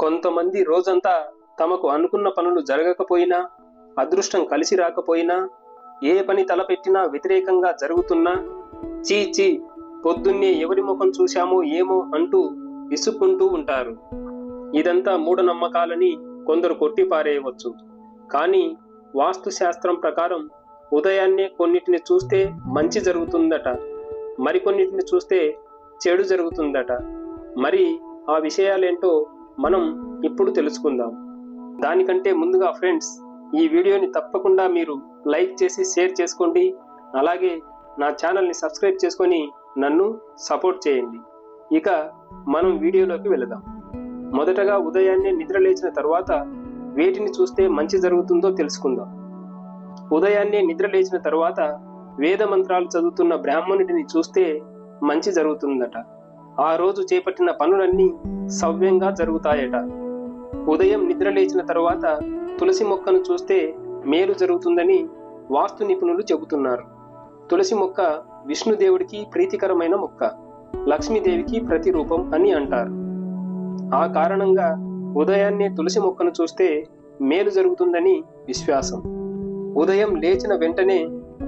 కొంతమంది రోజంతా తమకు అనుకున్న పనులు జరగకపోయినా, అదృష్టం కలిసి రాకపోయినా, ఏ పని తలపెట్టినా వ్యతిరేకంగా జరుగుతున్నా, చీ చీ పొద్దున్నే ఎవరి ముఖం చూశామో ఏమో అంటూ విసుక్కుంటూ ఉంటారు. ఇదంతా మూఢనమ్మకాలని కొందరు కొట్టిపారేయవచ్చు. కానీ వాస్తు శాస్త్రం ప్రకారం ఉదయాన్నే కొన్నిటిని చూస్తే మంచి జరుగుతుందట, మరికొన్నిటిని చూస్తే చెడు జరుగుతుందట. మరి ఆ విషయాలేంటో మనం ఇప్పుడు తెలుసుకుందాం. దానికంటే ముందుగా ఫ్రెండ్స్, ఈ వీడియోని తప్పకుండా మీరు లైక్ చేసి షేర్ చేసుకోండి. అలాగే నా ఛానల్ని సబ్స్క్రైబ్ చేసుకొని నన్ను సపోర్ట్ చేయండి. ఇక మనం వీడియోలోకి వెళదాం. మొదటగా ఉదయాన్నే నిద్ర లేచిన తర్వాత వేటిని చూస్తే మంచి జరుగుతుందో తెలుసుకుందాం. ఉదయాన్నే నిద్ర లేచిన తర్వాత వేద మంత్రాలు చదువుతున్న బ్రాహ్మణుడిని చూస్తే మంచి జరుగుతుందట. ఆ రోజు చేపట్టిన పనులన్నీ సవ్యంగా జరుగుతాయట. ఉదయం నిద్ర లేచిన తర్వాత తులసి మొక్కను చూస్తే మేలు జరుగుతుందని వాస్తు నిపుణులు చెబుతున్నారు. తులసి మొక్క విష్ణుదేవుడికి ప్రీతికరమైన మొక్క, లక్ష్మీదేవికి ప్రతిరూపం అని అంటారు. ఆ కారణంగా ఉదయాన్నే తులసి మొక్కను చూస్తే మేలు జరుగుతుందని విశ్వాసం. ఉదయం లేచిన వెంటనే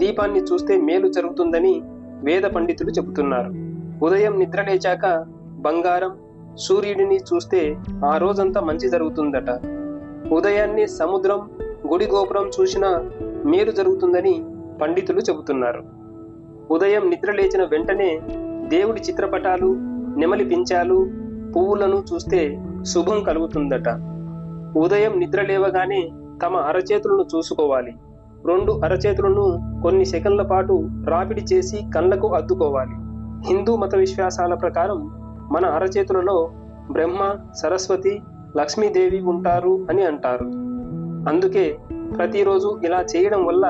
దీపాన్ని చూస్తే మేలు జరుగుతుందని వేద పండితులు చెబుతున్నారు. ఉదయం నిద్ర లేచాక బంగారం, సూర్యుడిని చూస్తే ఆ రోజంతా మంచి జరుగుతుందట. ఉదయాన్నే సముద్రం, గుడి గోపురం చూసినా మేలు జరుగుతుందని పండితులు చెబుతున్నారు. ఉదయం నిద్ర లేచిన వెంటనే దేవుడి చిత్రపటాలు, నెమలి పించాలు, పువ్వులను చూస్తే శుభం కలుగుతుందట. ఉదయం నిద్ర లేవగానే తమ అరచేతులను చూసుకోవాలి. 2 అరచేతులను కొన్ని సెకన్ల పాటు రాపిడి చేసి కళ్ళకు అద్దుకోవాలి. హిందూ మత విశ్వాసాల ప్రకారం మన అరచేతులలో బ్రహ్మ, సరస్వతి, లక్ష్మీదేవి ఉంటారు అని అంటారు. అందుకే ప్రతిరోజు ఇలా చేయడం వల్ల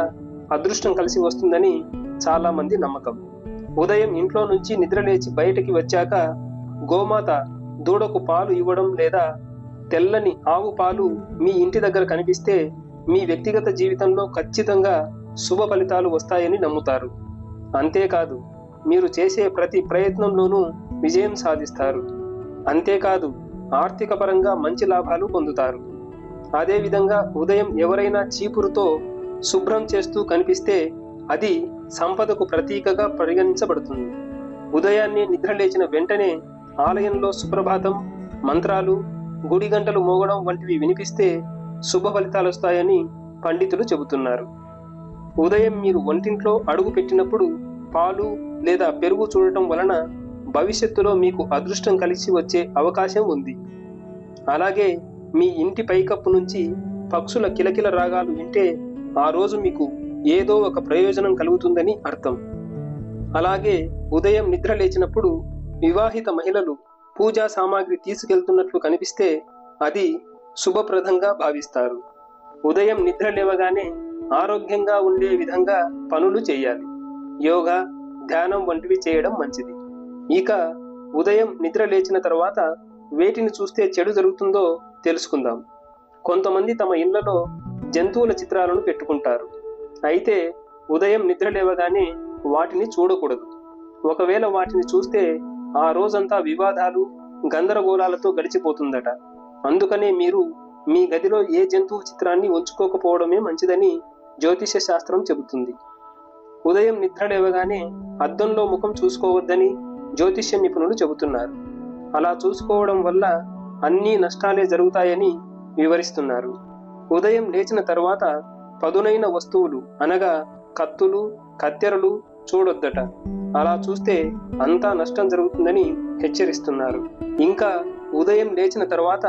అదృష్టం కలిసి వస్తుందని చాలా మంది నమ్మకం. ఉదయం ఇంట్లో నుంచి నిద్రలేచి బయటికి వచ్చాక గోమాత దూడకు పాలు ఇవ్వడం లేదా తెల్లని ఆవు పాలు మీ ఇంటి దగ్గర కనిపిస్తే మీ వ్యక్తిగత జీవితంలో ఖచ్చితంగా శుభ ఫలితాలు వస్తాయని నమ్ముతారు. అంతేకాదు, మీరు చేసే ప్రతి ప్రయత్నంలోనూ విజయం సాధిస్తారు. అంతేకాదు, ఆర్థిక పరంగా మంచి లాభాలు పొందుతారు. అదేవిధంగా ఉదయం ఎవరైనా చీపురుతో శుభ్రం చేస్తూ కనిపిస్తే అది సంపదకు ప్రతీకగా పరిగణించబడుతుంది. ఉదయాన్నే నిద్ర లేచిన వెంటనే ఆలయంలో సుప్రభాతం, మంత్రాలు, గుడి గంటలు మోగడం వంటివి వినిపిస్తే శుభ ఫలితాలు వస్తాయని పండితులు చెబుతున్నారు. ఉదయం మీరు వంటింట్లో అడుగు పెట్టినప్పుడు పాలు లేదా పెరుగు చూడటం వలన భవిష్యత్తులో మీకు అదృష్టం కలిసి వచ్చే అవకాశం ఉంది. అలాగే మీ ఇంటి పైకప్పు నుంచి పక్షుల కిలకిల రాగాలు వింటే ఆ రోజు మీకు ఏదో ఒక ప్రయోజనం కలుగుతుందని అర్థం. అలాగే ఉదయం నిద్ర లేచినప్పుడు వివాహిత మహిళలు పూజా సామాగ్రి తీసుకెళ్తున్నట్లు కనిపిస్తే అది శుభప్రదంగా భావిస్తారు. ఉదయం నిద్ర లేవగానే ఆరోగ్యంగా ఉండే విధంగా పనులు చేయాలి. యోగా, ధ్యానం వంటివి చేయడం మంచిది. ఇక ఉదయం నిద్ర లేచిన తర్వాత వేటిని చూస్తే చెడు జరుగుతుందో తెలుసుకుందాం. కొంతమంది తమ ఇళ్లలో జంతువుల చిత్రాలను పెట్టుకుంటారు. అయితే ఉదయం నిద్ర లేవగానే వాటిని చూడకూడదు. ఒకవేళ వాటిని చూస్తే ఆ రోజంతా వివాదాలు, గందరగోళాలతో గడిచిపోతుందట. అందుకనే మీరు మీ గదిలో ఏ జంతువు చిత్రాన్ని ఉంచుకోకపోవడమే మంచిదని జ్యోతిష శాస్త్రం చెబుతుంది. ఉదయం నిద్ర లేవగానే అద్దంలో ముఖం చూసుకోవద్దని జ్యోతిష్య నిపుణులు చెబుతున్నారు. అలా చూసుకోవడం వల్ల అన్ని నష్టాలే జరుగుతాయని వివరిస్తున్నారు. ఉదయం లేచిన తర్వాత పదునైన వస్తువులు అనగా కత్తులు, కత్తెరలు చూడొద్దట. అలా చూస్తే అంతా నష్టం జరుగుతుందని హెచ్చరిస్తున్నారు. ఇంకా ఉదయం లేచిన తర్వాత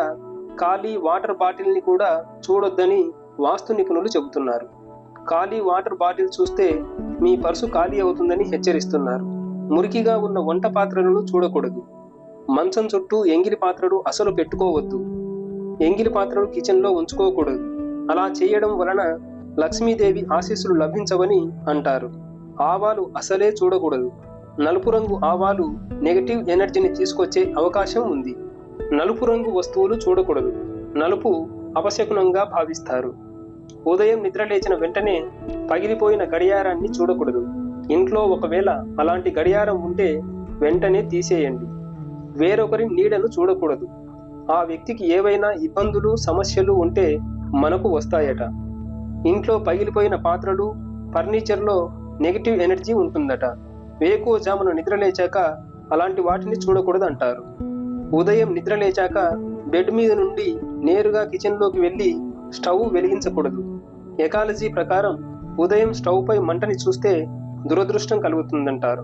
ఖాళీ వాటర్ బాటిల్ని కూడా చూడొద్దని వాస్తు నిపుణులు చెబుతున్నారు. ఖాళీ వాటర్ బాటిల్ చూస్తే మీ పర్సు ఖాళీ అవుతుందని హెచ్చరిస్తున్నారు. మురికిగా ఉన్న వంట పాత్రలను చూడకూడదు. మంచం చుట్టూ ఎంగిలి పాత్రలు అసలు పెట్టుకోవద్దు. ఎంగిలి పాత్రలు కిచెన్లో ఉంచుకోకూడదు. అలా చేయడం వలన లక్ష్మీదేవి ఆశీస్సులు లభించవని అంటారు. ఆవాలు అసలే చూడకూడదు. నలుపు రంగు ఆవాలు నెగటివ్ ఎనర్జీని తీసుకొచ్చే అవకాశం ఉంది. నలుపు రంగు వస్తువులు చూడకూడదు. నలుపు అపశకునంగా భావిస్తారు. ఉదయం నిద్ర లేచిన వెంటనే పగిలిపోయిన గడియారాన్ని చూడకూడదు. ఇంట్లో ఒకవేళ అలాంటి గడియారం ఉంటే వెంటనే తీసేయండి. వేరొకరి నీడను చూడకూడదు. ఆ వ్యక్తికి ఏవైనా ఇబ్బందులు సమస్యలు ఉంటే మనకు వస్తాయట. ఇంట్లో పగిలిపోయిన పాత్రలు, ఫర్నిచర్లో నెగిటివ్ ఎనర్జీ ఉంటుందట. వేకువజామున నిద్రలేచాక అలాంటి వాటిని చూడకూడదు అంటారు. ఉదయం నిద్రలేచాక బెడ్ మీద నుండి నేరుగా కిచెన్లోకి వెళ్ళి స్టవ్ వెలిగించకూడదు. ఎకాలజీ ప్రకారం ఉదయం స్టవ్ పై మంటని చూస్తే దురదృష్టం కలుగుతుందంటారు.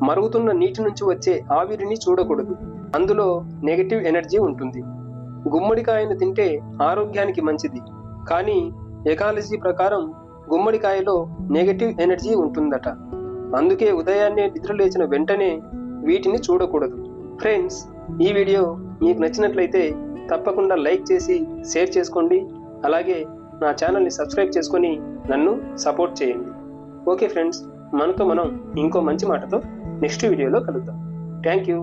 మరుగుతున్న నీటి నుంచి వచ్చే ఆవిరిని చూడకూడదు, అందులో నెగటివ్ ఎనర్జీ ఉంటుంది. గుమ్మడికాయను తింటే ఆరోగ్యానికి మంచిది, కానీ ఎకాలజీ ప్రకారం గుమ్మడికాయలో నెగటివ్ ఎనర్జీ ఉంటుందట. అందుకే ఉదయాన్నే నిద్రలేచిన వెంటనే వీటిని చూడకూడదు. ఫ్రెండ్స్, ఈ వీడియో మీకు నచ్చినట్లయితే తప్పకుండా లైక్ చేసి షేర్ చేసుకోండి. అలాగే నా ఛానల్ని సబ్స్క్రైబ్ చేసుకొని నన్ను సపోర్ట్ చేయండి. ఓకే ఫ్రెండ్స్, మనం ఇంకో మంచి మాటతో నెక్స్ట్ వీడియోలో కలుద్దాం. Thank you.